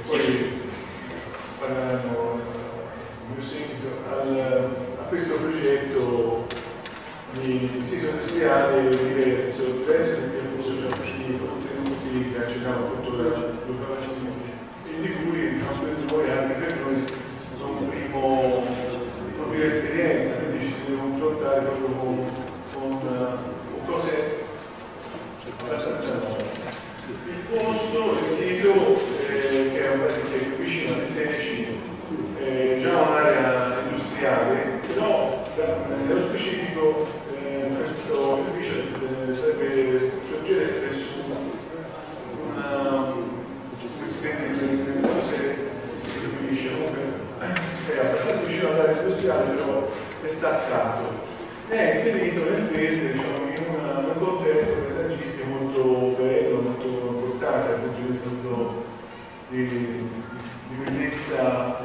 poi parleranno in seguito a questo progetto di sito industriale diverso perché appunto c'è questi contenuti che accennava appunto Luca Massimo, e di cui per noi, anche per noi, sono una prima esperienza, quindi ci si deve confrontare proprio con cose abbastanza nuove. Il posto, il sito, che è vicino alle Seci, è già un'area industriale, però nello specifico questo edificio sarebbe sorgere su come si vede, non so se si capisce, comunque è abbastanza vicino all'area industriale, però è staccato. È inserito nel verde, diciamo, in un contesto paesaggistico molto bello, molto importante dal punto di vista di bellezza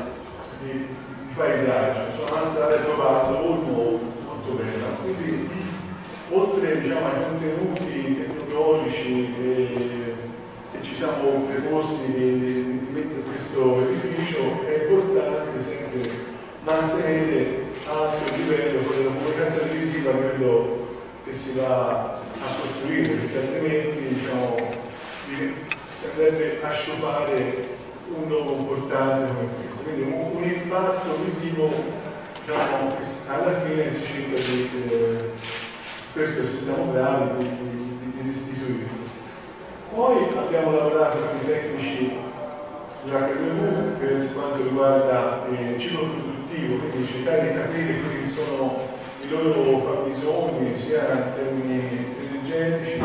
di paesaggio. Insomma, una strada trovata molto bella. Quindi, oltre, diciamo, ai contenuti tecnologici che ci siamo preposti di mettere in questo edificio, è importante sempre mantenere alto livello della comunicazione visiva, quello che si va a costruire, perché altrimenti, diciamo, si andrebbe a sciupare un logo importante come questo. Quindi un impatto visivo, diciamo, alla fine si cerca di questo, se siamo bravi, di restituire. Poi abbiamo lavorato con i tecnici dell'H2V per quanto riguarda il ciclo produttivo, quindi cercare di capire quelli che sono i loro fabbisogni, sia in termini energetici,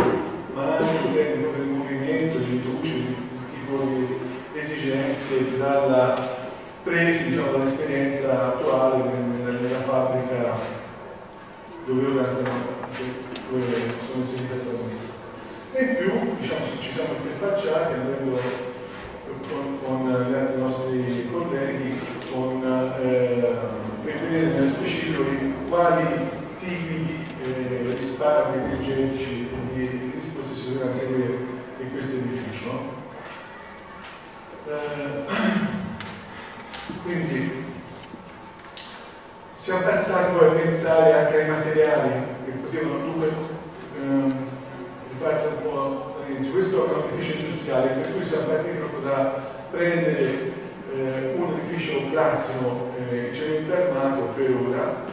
ma anche in termini del movimento, di luce, di tipo di esigenze presi, diciamo, dall'esperienza attuale nella fabbrica dove ora sono inseriti attualmente. E in più, diciamo, ci siamo interfacciati andando con gli altri nostri colleghi per vedere nello specifico quali tipi di risparmi energetici e di disposti di sicurezza in questo edificio. Quindi siamo passati poi a pensare anche ai materiali che potevano dunque riparto un po' all'inizio. Questo è un edificio industriale, per cui siamo partiti proprio da prendere un edificio classico cemento armato per ora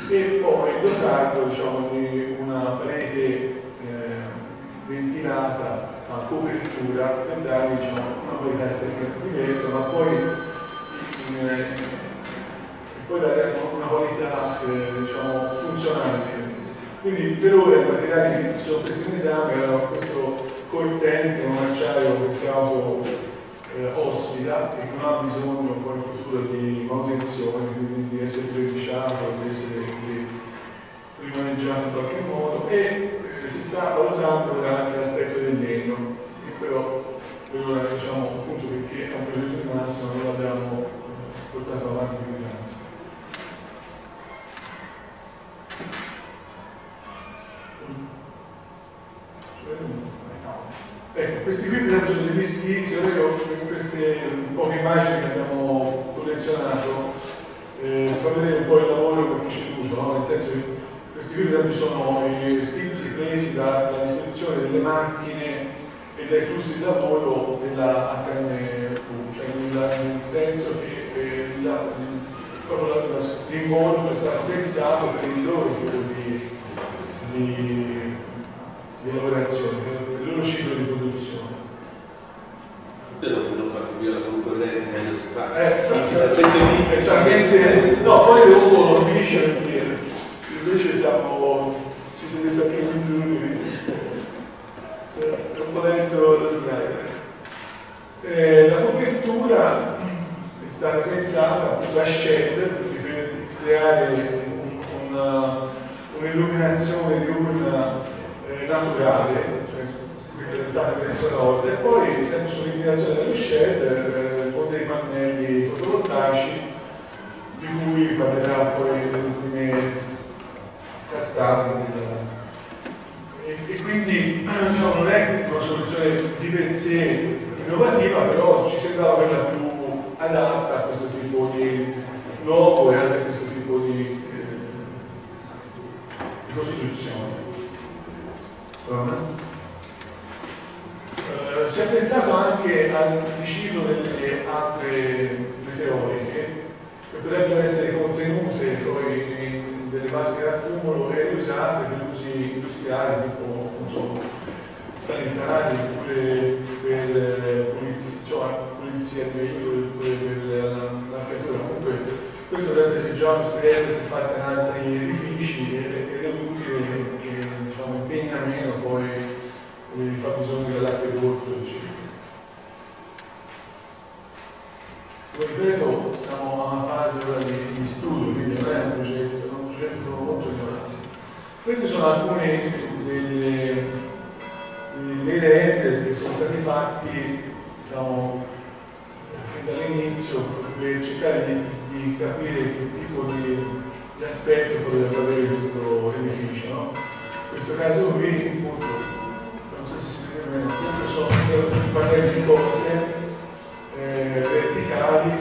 e poi dotarlo, diciamo, di una parete ventilata a copertura per dargli, diciamo, una qualità estetica diversa, ma poi dare una qualità diciamo, funzionale. Quindi per ora i materiali che sono presi in esame erano questo corten, che è un acciaio che si ossida e non ha bisogno poi in futuro di manutenzione, quindi di essere verniciato, di essere rimaneggiato in qualche modo, e si sta valutando anche l'aspetto del legno, che però per ora, diciamo, appunto perché è un progetto di massimo, non l'abbiamo portato avanti più di tanto. Ecco, questi qui per esempio sono degli schizzi, in queste poche immagini che abbiamo collezionato sto a vedere un po' il lavoro che ho preceduto, no? Nel senso che questi qui per esempio sono gli schizzi presi dalla disposizione delle macchine e dai flussi di lavoro della HMU, cioè nel senso che proprio l'involucro è stato pensato per il loro tipo di lavorazione, per il loro ciclo di produzione. Però non fa qui la concorrenza è talmente no, poi dopo lo finisce perché invece si siete sempre in misuri è un po' dentro lo slide. La copertura è stata pensata da shed per creare un'illuminazione diurna naturale, verso nord, e poi sempre sull'illuminazione dello shed con dei pannelli fotovoltaici di cui parlerà poi nelle prime castate e quindi diciamo, non è una soluzione di per sé innovativa, però ci sembrava quella più adatta a questo tipo di luogo e a questo tipo di costruzione. Si è pensato anche al riciclo delle acque meteoriche che potrebbero essere contenute poi in delle vasche d'accumulo e usate per usi industriali tipo appunto sanitari oppure per pulizia dei veicoli oppure per la frittura. Comunque questo avrebbe già un'esperienza si è fatta in altri edifici ed è utile che diciamo, impegna meno poi i fabbisogni dell'acquedotto eccetera. Come ripeto, siamo a una fase ora di studio, quindi non è un progetto molto di massa. Queste sono alcune dei render che sono stati fatti diciamo, fin dall'inizio per cercare di capire che tipo di aspetto potrebbe avere questo edificio. No? In questo caso qui, appunto, non so se si vede bene, appunto sono pannelli corte verticali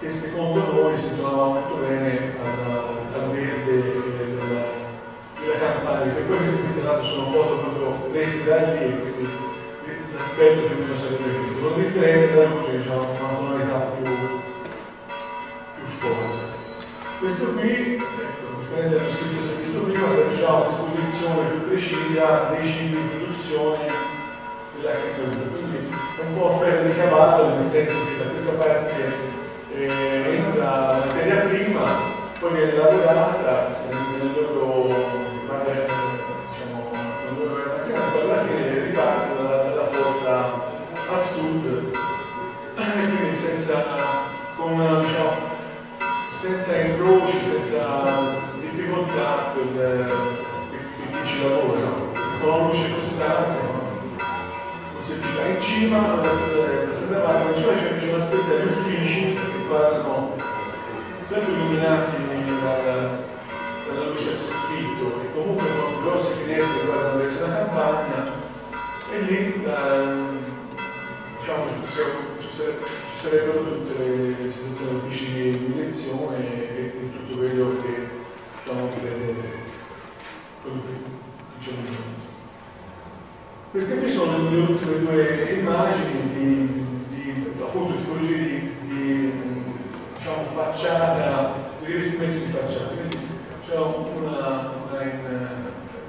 che secondo noi si trovavano molto bene al verde della campagna, perché poi questi qui tra l'altro sono foto proprio prese da lì e quindi l'aspetto più o meno sarebbe questo, con la differenza della luce diciamo una tonalità più forte. Questo qui, ecco, a differenza dello schizzo che si è visto prima, è diciamo un'esposizione più precisa dei cicli di produzione della creatura, quindi un po' offerta di cavallo, nel senso che da questa parte entra la materia prima, poi viene lavorata nel loro diciamo, poi alla fine riparte dalla porta a sud e quindi senza incroci, senza difficoltà per chi ci lavora, con una luce costante, con semplicità. In cima, da Santa Marta, in cima c'è una specie di uffici che guardano sempre illuminati dalla luce al soffitto e comunque con grosse finestre che guardano verso la campagna e lì diciamo, ci sarebbero tutte le istituzioni, uffici di direzione e tutto quello che diciamo, quello che c'è bisogno. Queste qui sono le ultime due immagini di appunto tipologie di diciamo, facciata, di rivestimento di facciata. Quindi c'è una in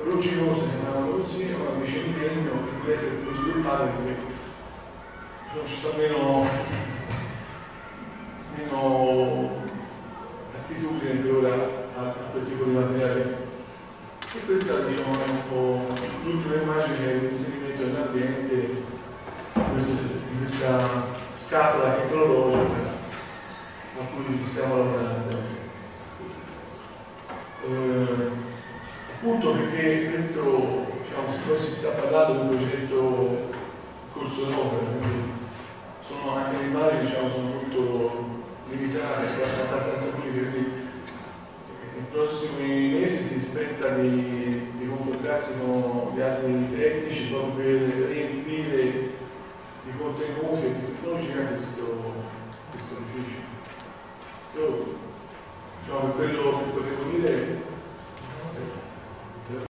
rugginosa, chiamiamolo così, una invece in legno che deve essere più sviluppata perché non ci sono meno attitudine per ora a quel tipo di materiale. E questa diciamo, è un po' l'ultima immagine che è l'inserimento nell'ambiente di questa scatola tecnologica a cui stiamo lavorando. Appunto perché questo, diciamo, siccome si sta parlando di un progetto corso d'opera, quindi sono anche le immagini diciamo, sono molto limitate, però sono abbastanza pulite, quindi nei prossimi mesi si aspetta di confrontarsi con gli altri tecnici proprio per riempire di contenuti e di tecnologia questo edificio. Io, diciamo, quello che potevo dire